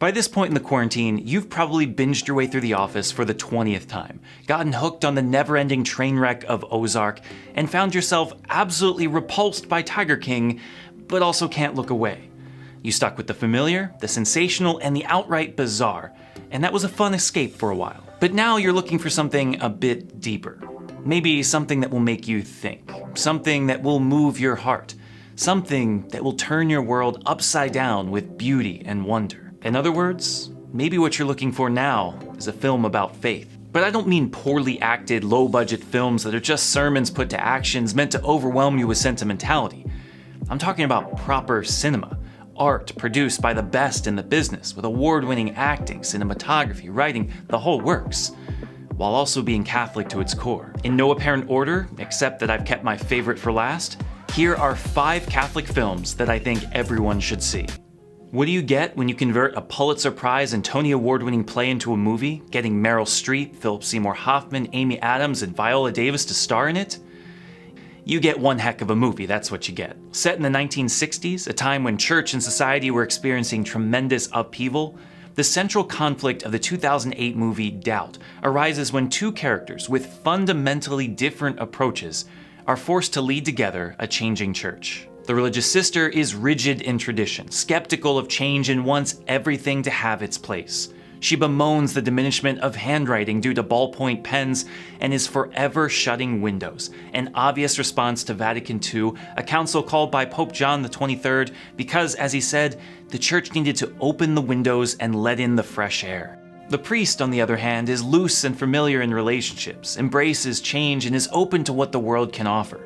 By this point in the quarantine, you've probably binged your way through The Office for the 20th time, gotten hooked on the never-ending train wreck of Ozark, and found yourself absolutely repulsed by Tiger King, but also can't look away. You stuck with the familiar, the sensational, and the outright bizarre, and that was a fun escape for a while. But now you're looking for something a bit deeper. Maybe something that will make you think, something that will move your heart, something that will turn your world upside down with beauty and wonder. In other words, maybe what you're looking for now is a film about faith. But I don't mean poorly acted, low-budget films that are just sermons put to actions meant to overwhelm you with sentimentality. I'm talking about proper cinema, art produced by the best in the business with award-winning acting, cinematography, writing, the whole works, while also being Catholic to its core. In no apparent order, except that I've kept my favorite for last, here are 5 Catholic films that I think everyone should see. What do you get when you convert a Pulitzer Prize and Tony Award-winning play into a movie, getting Meryl Streep, Philip Seymour Hoffman, Amy Adams, and Viola Davis to star in it? You get one heck of a movie, that's what you get. Set in the 1960s, a time when church and society were experiencing tremendous upheaval, the central conflict of the 2008 movie Doubt arises when 2 characters with fundamentally different approaches are forced to lead together a changing church. The religious sister is rigid in tradition, skeptical of change, and wants everything to have its place. She bemoans the diminishment of handwriting due to ballpoint pens and is forever shutting windows, an obvious response to Vatican II, a council called by Pope John XXIII because, as he said, the church needed to open the windows and let in the fresh air. The priest, on the other hand, is loose and familiar in relationships, embraces change, and is open to what the world can offer.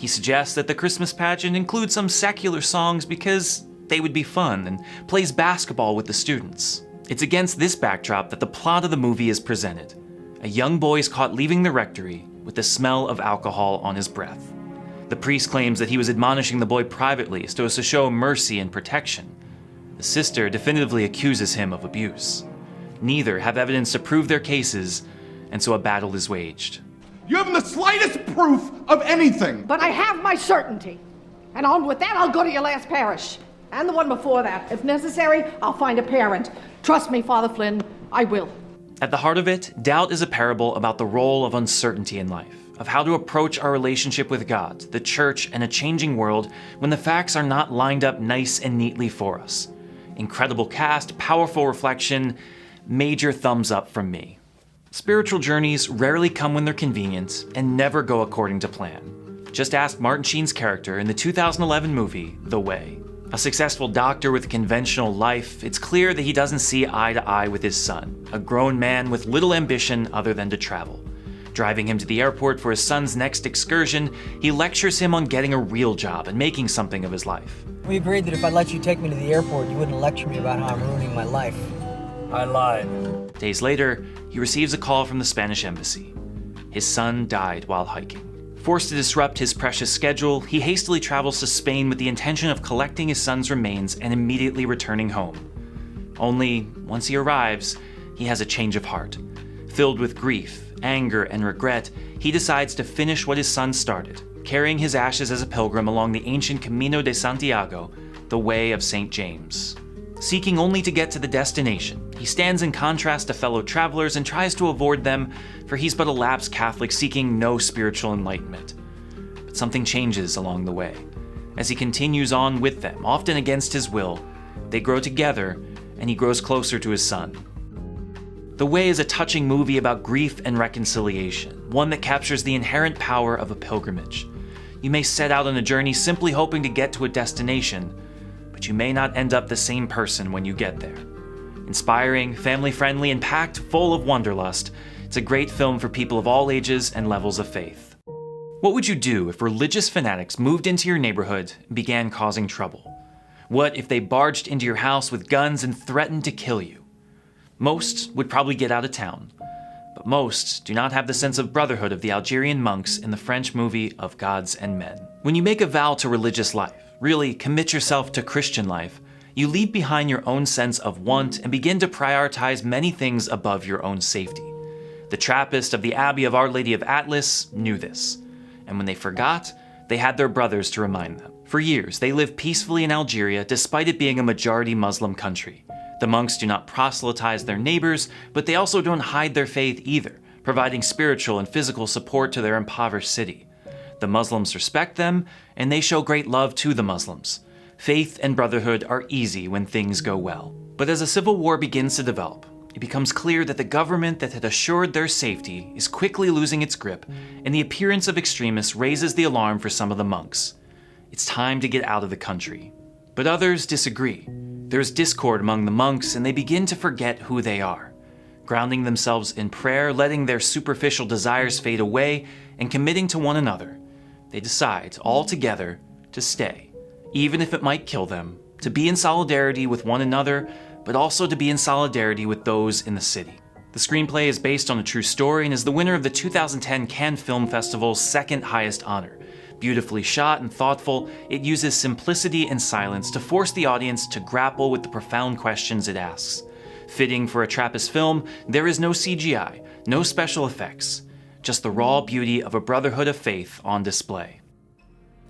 He suggests that the Christmas pageant include some secular songs because they would be fun, and plays basketball with the students. It's against this backdrop that the plot of the movie is presented. A young boy is caught leaving the rectory with the smell of alcohol on his breath. The priest claims that he was admonishing the boy privately so as to show mercy and protection. The sister definitively accuses him of abuse. Neither have evidence to prove their cases, and so a battle is waged. You haven't the slightest proof of anything. But I have my certainty. And on with that, I'll go to your last parish. And the one before that. If necessary, I'll find a parent. Trust me, Father Flynn, I will. At the heart of it, Doubt is a parable about the role of uncertainty in life, of how to approach our relationship with God, the church, and a changing world when the facts are not lined up nice and neatly for us. Incredible cast, powerful reflection, major thumbs up from me. Spiritual journeys rarely come when they're convenient and never go according to plan. Just ask Martin Sheen's character in the 2011 movie, The Way. A successful doctor with a conventional life, it's clear that he doesn't see eye to eye with his son, a grown man with little ambition other than to travel. Driving him to the airport for his son's next excursion, he lectures him on getting a real job and making something of his life. We agreed that if I let you take me to the airport, you wouldn't lecture me about how I'm ruining my life. I lied. Days later, he receives a call from the Spanish embassy. His son died while hiking. Forced to disrupt his precious schedule, he hastily travels to Spain with the intention of collecting his son's remains and immediately returning home. Only, once he arrives, he has a change of heart. Filled with grief, anger, and regret, he decides to finish what his son started, carrying his ashes as a pilgrim along the ancient Camino de Santiago, the Way of St. James. Seeking only to get to the destination, he stands in contrast to fellow travelers and tries to avoid them, for he's but a lapsed Catholic seeking no spiritual enlightenment. But something changes along the way. As he continues on with them, often against his will, they grow together, and he grows closer to his son. The Way is a touching movie about grief and reconciliation, one that captures the inherent power of a pilgrimage. You may set out on a journey simply hoping to get to a destination, but you may not end up the same person when you get there. Inspiring, family-friendly, and packed full of wanderlust, it's a great film for people of all ages and levels of faith. What would you do if religious fanatics moved into your neighborhood and began causing trouble? What if they barged into your house with guns and threatened to kill you? Most would probably get out of town, but most do not have the sense of brotherhood of the Algerian monks in the French movie Of Gods and Men. When you make a vow to religious life, really commit yourself to Christian life, you leave behind your own sense of want and begin to prioritize many things above your own safety. The Trappists of the Abbey of Our Lady of Atlas knew this, and when they forgot, they had their brothers to remind them. For years, they lived peacefully in Algeria despite it being a majority Muslim country. The monks do not proselytize their neighbors, but they also don't hide their faith either, providing spiritual and physical support to their impoverished city. The Muslims respect them, and they show great love to the Muslims. Faith and brotherhood are easy when things go well. But as a civil war begins to develop, it becomes clear that the government that had assured their safety is quickly losing its grip, and the appearance of extremists raises the alarm for some of the monks. It's time to get out of the country. But others disagree. There's discord among the monks, and they begin to forget who they are. Grounding themselves in prayer, letting their superficial desires fade away, and committing to one another, they decide, all together, to stay, even if it might kill them, to be in solidarity with one another, but also to be in solidarity with those in the city. The screenplay is based on a true story and is the winner of the 2010 Cannes Film Festival's second highest honor. Beautifully shot and thoughtful, it uses simplicity and silence to force the audience to grapple with the profound questions it asks. Fitting for a Trappist film, there is no CGI, no special effects, just the raw beauty of a brotherhood of faith on display.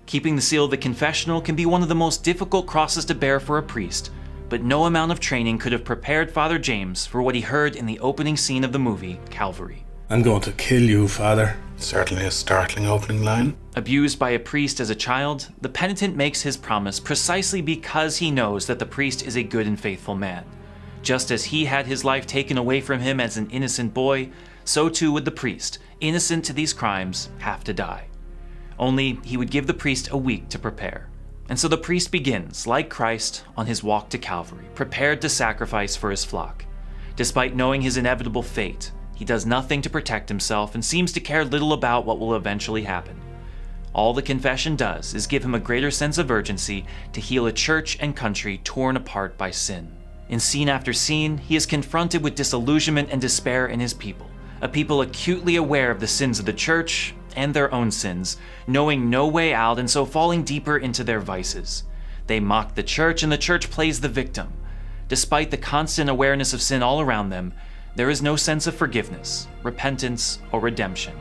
Keeping the seal of the confessional can be one of the most difficult crosses to bear for a priest, but no amount of training could have prepared Father James for what he heard in the opening scene of the movie, Calvary. I'm going to kill you, Father. Certainly a startling opening line. Abused by a priest as a child, the penitent makes his promise precisely because he knows that the priest is a good and faithful man. Just as he had his life taken away from him as an innocent boy, so too would the priest, innocent to these crimes, have to die. Only he would give the priest a week to prepare. And so the priest begins, like Christ, on his walk to Calvary, prepared to sacrifice for his flock. Despite knowing his inevitable fate, he does nothing to protect himself and seems to care little about what will eventually happen. All the confession does is give him a greater sense of urgency to heal a church and country torn apart by sin. In scene after scene, he is confronted with disillusionment and despair in his people, a people acutely aware of the sins of the church and their own sins, knowing no way out and so falling deeper into their vices. They mock the church and the church plays the victim. Despite the constant awareness of sin all around them, there is no sense of forgiveness, repentance, or redemption.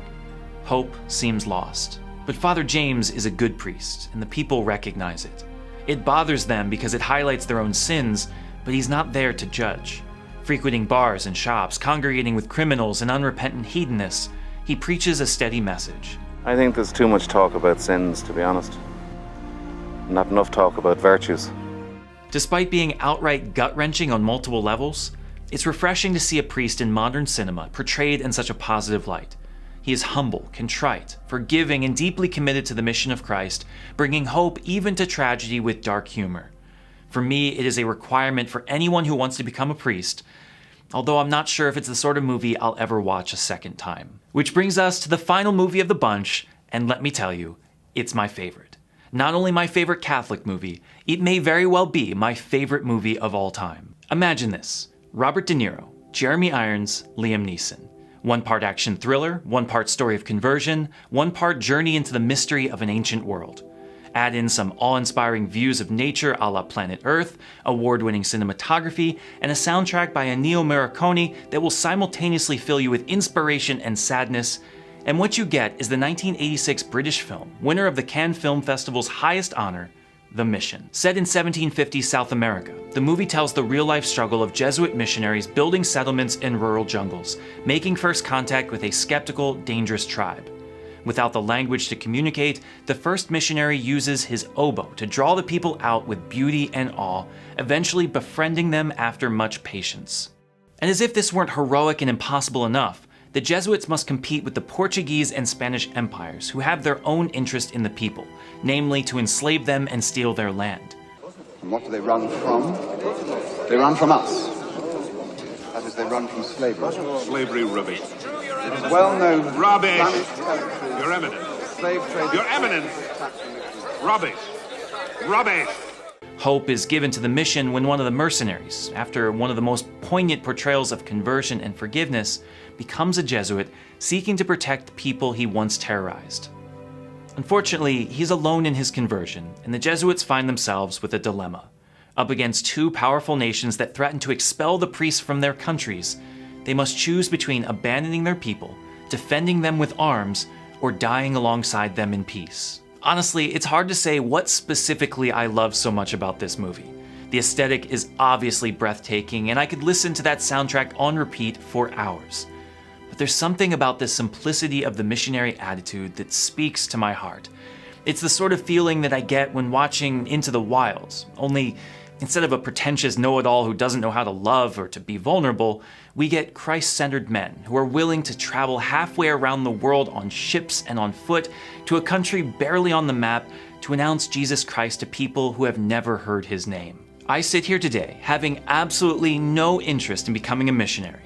Hope seems lost. But Father James is a good priest, and the people recognize it. It bothers them because it highlights their own sins, but he's not there to judge. Frequenting bars and shops, congregating with criminals and unrepentant hedonists, he preaches a steady message. I think there's too much talk about sins, to be honest. Not enough talk about virtues. Despite being outright gut-wrenching on multiple levels, it's refreshing to see a priest in modern cinema portrayed in such a positive light. He is humble, contrite, forgiving, and deeply committed to the mission of Christ, bringing hope even to tragedy with dark humor. For me, it is a requirement for anyone who wants to become a priest, although I'm not sure if it's the sort of movie I'll ever watch a second time. Which brings us to the final movie of the bunch, and let me tell you, it's my favorite. Not only my favorite Catholic movie, it may very well be my favorite movie of all time. Imagine this: Robert De Niro, Jeremy Irons, Liam Neeson. One part action thriller, one part story of conversion, one part journey into the mystery of an ancient world. Add in some awe-inspiring views of nature a la Planet Earth, award-winning cinematography, and a soundtrack by Ennio Morricone that will simultaneously fill you with inspiration and sadness, and what you get is the 1986 British film, winner of the Cannes Film Festival's highest honor, The Mission. Set in 1750s South America, the movie tells the real-life struggle of Jesuit missionaries building settlements in rural jungles, making first contact with a skeptical, dangerous tribe. Without the language to communicate, the first missionary uses his oboe to draw the people out with beauty and awe, eventually befriending them after much patience. And as if this weren't heroic and impossible enough, the Jesuits must compete with the Portuguese and Spanish empires, who have their own interest in the people, namely to enslave them and steal their land. And what do they run from? They run from us. That is, they run from slavery. Slavery rubbish. It is well known. Rubbish! Spanish Your Eminence. slave trade. Your Eminence! Rubbish! Rubbish! Hope is given to the mission when one of the mercenaries, after one of the most poignant portrayals of conversion and forgiveness, becomes a Jesuit seeking to protect people he once terrorized. Unfortunately, he's alone in his conversion, and the Jesuits find themselves with a dilemma. Up against two powerful nations that threaten to expel the priests from their countries, they must choose between abandoning their people, defending them with arms, or dying alongside them in peace. Honestly, it's hard to say what specifically I love so much about this movie. The aesthetic is obviously breathtaking, and I could listen to that soundtrack on repeat for hours. But there's something about the simplicity of the missionary attitude that speaks to my heart. It's the sort of feeling that I get when watching Into the Wilds, only instead of a pretentious know-it-all who doesn't know how to love or to be vulnerable, we get Christ-centered men who are willing to travel halfway around the world on ships and on foot to a country barely on the map to announce Jesus Christ to people who have never heard his name. I sit here today having absolutely no interest in becoming a missionary.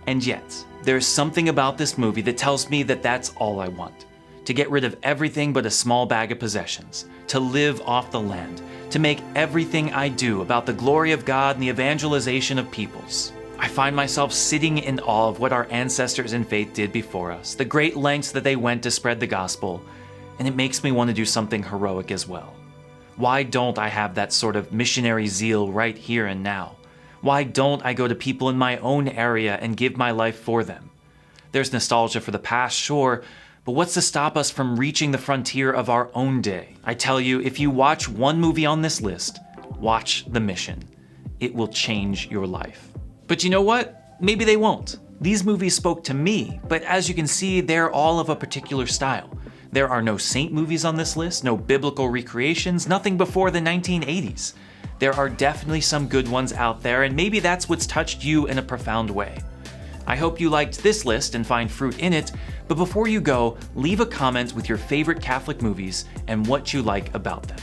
And yet, there's something about this movie that tells me that that's all I want. To get rid of everything but a small bag of possessions, to live off the land, to make everything I do about the glory of God and the evangelization of peoples. I find myself sitting in awe of what our ancestors in faith did before us, the great lengths that they went to spread the gospel, and it makes me want to do something heroic as well. Why don't I have that sort of missionary zeal right here and now? Why don't I go to people in my own area and give my life for them? There's nostalgia for the past, sure, but what's to stop us from reaching the frontier of our own day? I tell you, if you watch one movie on this list, watch The Mission. It will change your life. But you know what? Maybe they won't. These movies spoke to me, but as you can see, they're all of a particular style. There are no saint movies on this list, no biblical recreations, nothing before the 1980s. There are definitely some good ones out there, and maybe that's what's touched you in a profound way. I hope you liked this list and find fruit in it, but before you go, leave a comment with your favorite Catholic movies and what you like about them.